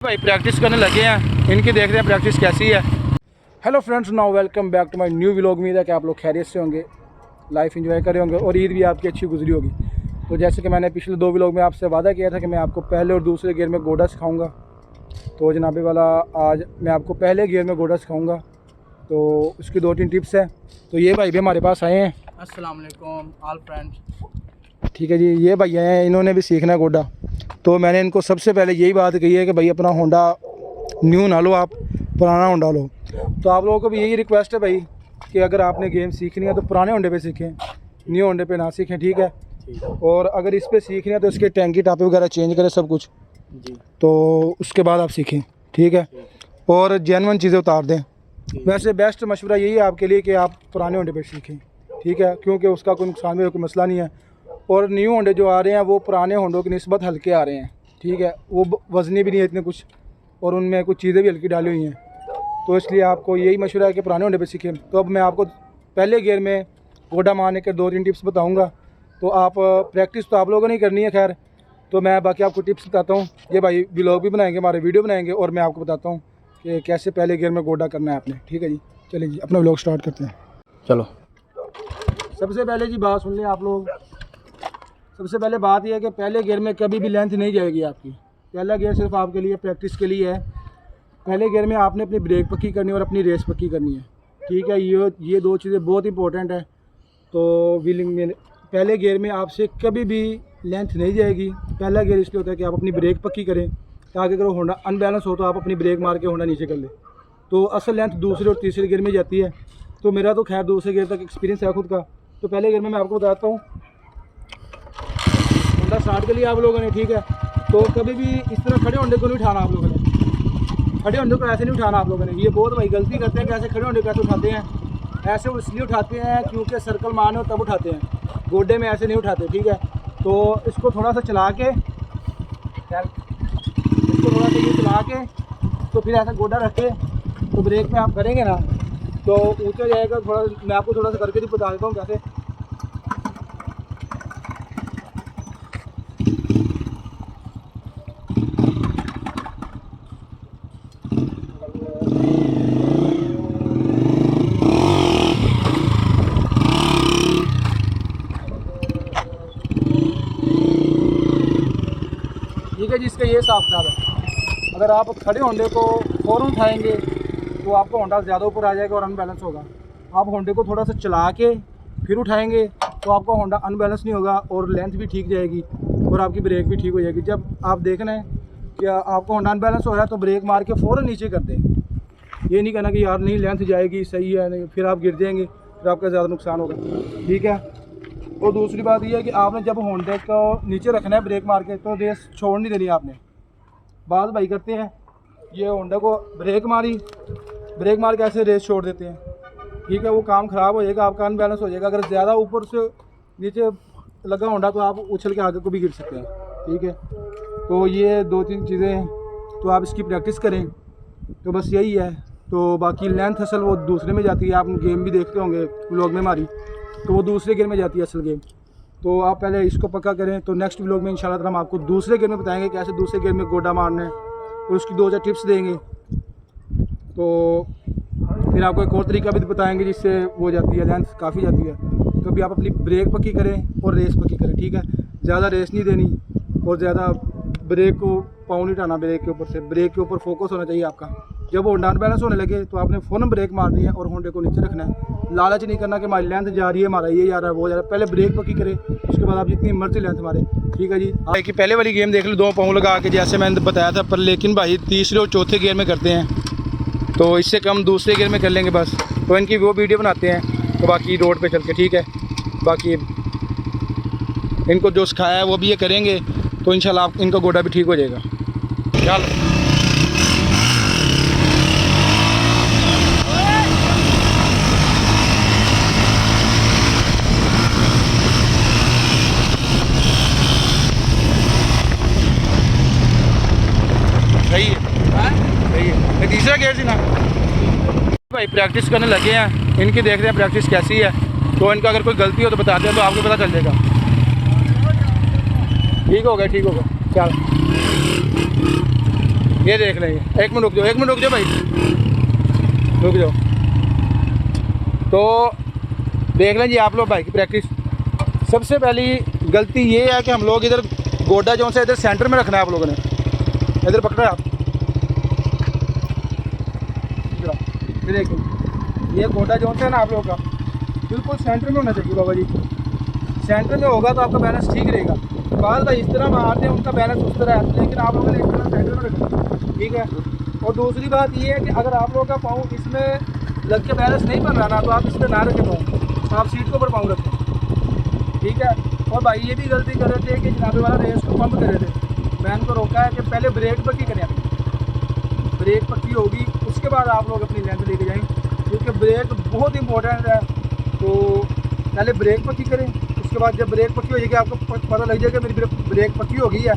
भाई प्रैक्टिस करने लगे हैं, इनकी देख रहे हैं प्रैक्टिस कैसी है। Hello friends, now welcome back to my new vlog. उम्मीद है कि आप लोग खैरियत से होंगे, लाइफ एंजॉय कर रहे होंगे और ईद भी आपकी अच्छी गुजरी होगी। तो जैसे कि मैंने पिछले 2 व्लॉग में आपसे वादा किया था कि मैं आपको पहले और दूसरे गियर में गोडा सिखाऊंगा, तो जनाबे वाला आज मैं आपको पहले गियर में गोडा सिखाऊंगा। तो उसकी 2-3 टिप्स हैं। तो ये भाई भी हमारे पास आए हैं। अस्सलाम वालेकुम ऑल फ्रेंड्स। ठीक है जी, ये भैया हैं, इन्होंने भी सीखना है गोडा। तो मैंने इनको सबसे पहले यही बात कही है कि भाई अपना होंडा न्यू ना लो, आप पुराना होंडा लो। तो आप लोगों को भी यही रिक्वेस्ट है भाई कि अगर आपने गेम सीखनी है तो पुराने होंडे पे सीखें, न्यू होंडे पे ना सीखें, ठीक है। और अगर इस पे सीखनी है तो इसके टैंकी टापे वगैरह चेंज करें सब कुछ जी, तो उसके बाद आप सीखें, ठीक है। और जेन्युइन चीज़ें उतार दें। वैसे बेस्ट मशवरा यही है आपके लिए कि आप पुराने होंडे पे सीखें, ठीक है, क्योंकि उसका कोई नुकसान भी कोई मसला नहीं है। और न्यू होंडे जो आ रहे हैं वो पुराने होंडों की निस्बत हल्के आ रहे हैं, ठीक है। वो वज़नी भी नहीं है इतने कुछ, और उनमें कुछ चीज़ें भी हल्की डाली हुई हैं। तो इसलिए आपको यही मशवरा है कि पुराने होंडे पे सीखें। तो अब मैं आपको पहले गियर में गोडा मारने के 2-3 टिप्स बताऊँगा। तो आप प्रैक्टिस तो आप लोगों ने ही करनी है खैर, तो मैं बाकी आपको टिप्स बताता हूँ। ये भाई व्लॉग भी बनाएंगे, हमारे वीडियो बनाएंगे, और मैं आपको बताता हूँ कि कैसे पहले गियर में गोडा करना है आपने, ठीक है जी। चलिए जी, अपना व्लॉग स्टार्ट करते हैं। चलो। सबसे पहले जी बात सुन लें आप लोग। सबसे पहले बात यह है कि पहले गियर में कभी भी लेंथ नहीं जाएगी आपकी। पहला गियर सिर्फ आपके लिए प्रैक्टिस के लिए है। पहले गियर में आपने अपनी ब्रेक पक्की करनी है और अपनी रेस पक्की करनी है, ठीक है। ये 2 चीज़ें बहुत इंपॉर्टेंट है। तो व्हीलिंग में पहले गियर में आपसे कभी भी लेंथ नहीं जाएगी। पहला गियर इसलिए होता है कि आप अपनी ब्रेक पक्की करें, ताकि अगर होंडा अनबैलेंस हो तो आप अपनी ब्रेक मार के होंडा नीचे कर लें। तो असल लेंथ दूसरे और तीसरे गियर में जाती है। तो मेरा तो खैर दूसरे गियर तक एक्सपीरियंस है खुद का। तो पहले गियर में मैं आपको बताता हूँ, होंडा स्टार्ट कर लिया आप लोगों ने, ठीक है। तो कभी भी इस तरह खड़े होंडे को नहीं उठाना आप लोगों ने। खड़े होंडे को ऐसे नहीं उठाना आप लोगों ने। ये बहुत भाई गलती करते हैं कि ऐसे खड़े होंडे कैसे उठाते हैं। ऐसे वो इसलिए उठाते हैं क्योंकि सर्कल मारने हो तब उठाते हैं, गोडे में ऐसे नहीं उठाते, ठीक है। तो इसको थोड़ा सा चला के, इसको थोड़ा सा ये चला के, तो फिर ऐसा गोडा रख के तो ब्रेक में आप करेंगे ना तो ऊँचा जाएगा। थोड़ा मैं आपको थोड़ा सा करके भी बता देता हूँ कैसे। ठीक है जी, इसका ये साफ किताब है। अगर आप खड़े होंडे को फ़ौरन उठाएंगे तो आपका होंडा ज़्यादा ऊपर आ जाएगा और अनबैलेंस होगा। आप होंडे को थोड़ा सा चला के फिर उठाएंगे तो आपका होंडा अनबैलेंस नहीं होगा और लेंथ भी ठीक जाएगी और आपकी ब्रेक भी ठीक हो जाएगी। जब आप देखना है कि आपका होंडा अनबैलेंस हो रहा है तो ब्रेक मार के फ़ौरन नीचे कर दें। ये नहीं कहना कि यार नहीं लेंथ जाएगी, सही है, नहीं, फिर आप गिर जाएंगे, फिर आपका ज़्यादा नुकसान होगा, ठीक है। और दूसरी बात यह है कि आपने जब होंडे को नीचे रखना है ब्रेक मार के तो रेस छोड़ नहीं देनी आपने। बात भाई करते हैं, ये होंडा को ब्रेक मार के ऐसे रेस छोड़ देते हैं, ठीक है। वो काम ख़राब हो जाएगा, आपका अनबैलेंस हो जाएगा। अगर ज़्यादा ऊपर से नीचे लगा होंडा तो आप उछल के आगे को भी गिर सकते हैं, ठीक है। तो ये 2-3 चीज़ें हैं, तो आप इसकी प्रैक्टिस करें। तो बस यही है। तो बाकी लेंथ असल वो दूसरे में जाती है। आप गेम भी देखते होंगे व्लॉग में हमारी, तो वो दूसरे गियर में जाती है असल गेम। तो आप पहले इसको पक्का करें। तो नेक्स्ट व्लॉग में इंशाल्लाह हम आपको दूसरे गियर में बताएंगे कैसे दूसरे गियर में गोडा मारना है, और उसकी 2-4 टिप्स देंगे। तो फिर आपको एक और तरीका भी बताएंगे जिससे वो जाती है, लेंथ काफ़ी जाती है। तो भी आप अपनी ब्रेक पक्की करें और रेस पक्की करें, ठीक है। ज़्यादा रेस नहीं देनी और ज़्यादा ब्रेक को पाँव नहीं उठाना, ब्रेक के ऊपर से। ब्रेक के ऊपर फोकस होना चाहिए आपका। जब होंडा अनबैलेंस होने लगे तो आपने फ़ौरन ब्रेक मारनी है और होंडे को नीचे रखना है। लालच नहीं करना कि हमारी लेंथ जा रही है, हमारा ये जा रहा है, वो जा रहा है। पहले ब्रेक पक्की करें, उसके बाद आप जितनी मर्जी लेंथ मारें, ठीक है जी। कि पहले वाली गेम देख लो, 2 पाँव लगा के जैसे मैंने बताया था, पर लेकिन भाई तीसरे और चौथे गियर में करते हैं, तो इससे कम दूसरे गियर में कर लेंगे बस। तो इनकी वो वीडियो बनाते हैं, तो बाकी रोड पे चल के, ठीक है। बाकी इनको जो सिखाया है वो भी ये करेंगे तो इंशाल्लाह आप इनका गोडा भी ठीक हो जाएगा। चल सही है तीसरा गियर थी ना भाई। प्रैक्टिस करने लगे हैं, इनकी देख रहे हैं प्रैक्टिस कैसी है। तो इनका अगर कोई गलती हो तो बताते हैं, तो आपको पता चल जाएगा। ठीक हो गया, ठीक होगा। चल ये देख लेंगे, 1 मिनट रुक जाओ, 1 मिनट रुक जाओ भाई, रुक जाओ। तो देख लें जी आप लोग बाइक की प्रैक्टिस। सबसे पहली गलती ये है कि हम लोग इधर गोडा जो से इधर सेंटर में रखना है आप लोगों ने। इधर पकड़ा है आप, ये देखिए, ये गोडा जो है ना आप लोगों का बिल्कुल सेंटर में होना चाहिए बाबा जी। सेंटर में होगा तो आपका बैलेंस ठीक रहेगा। बाल भाई इस तरह मारते हैं, उनका बैलेंस उस तरह है, लेकिन आप लोगों ने इस तरह सेंटर में रखना, ठीक है। और दूसरी बात ये है कि अगर आप लोगों का पाँव इसमें लग के बैलेंस नहीं बन रहा ना, तो आप इस पर ना रखें पाँव, आप सीट के ऊपर पाँव रखें, ठीक है। और भाई ये भी गलती कर रहे थे कि जनाबे वाला रेस को पंप कर रहे थे। मैंने को रोका है कि पहले ब्रेक पक्की करें, ब्रेक पक्की होगी उसके बाद आप लोग अपनी लेंथ लेके जाएँ, क्योंकि ब्रेक बहुत इंपॉर्टेंट है। तो पहले ब्रेक पक्की करें, उसके बाद जब ब्रेक पक्की हो जाएगी आपको पता लग जाएगा मेरी ब्रेक पक्की हो गई है,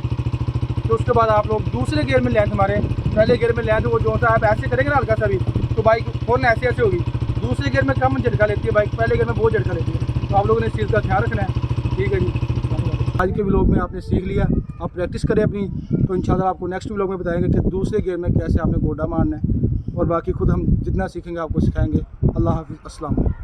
तो उसके बाद आप लोग दूसरे गियर में लेंथ मारें। पहले गियर में लेंथ वो जो सा आप ऐसे करेंगे ना हल्का सा भी, तो बाइक फ़ौरन ऐसे ऐसे होगी। दूसरे गियर में कम झटका लेती है बाइक, पहले गियर में बहुत झटका लेती है। तो आप लोगों ने इस चीज़ का ध्यान रखना है, ठीक है जी। आज के व्लॉग में आपने सीख लिया, आप प्रैक्टिस करें अपनी, तो इंशाल्लाह आपको नेक्स्ट व्लॉग में बताएंगे कि दूसरे गियर में कैसे आपने गोडा मारना है, और बाकी खुद हम जितना सीखेंगे आपको सिखाएंगे। अल्लाह हाफिज़, अस्सलाम वालेकुम।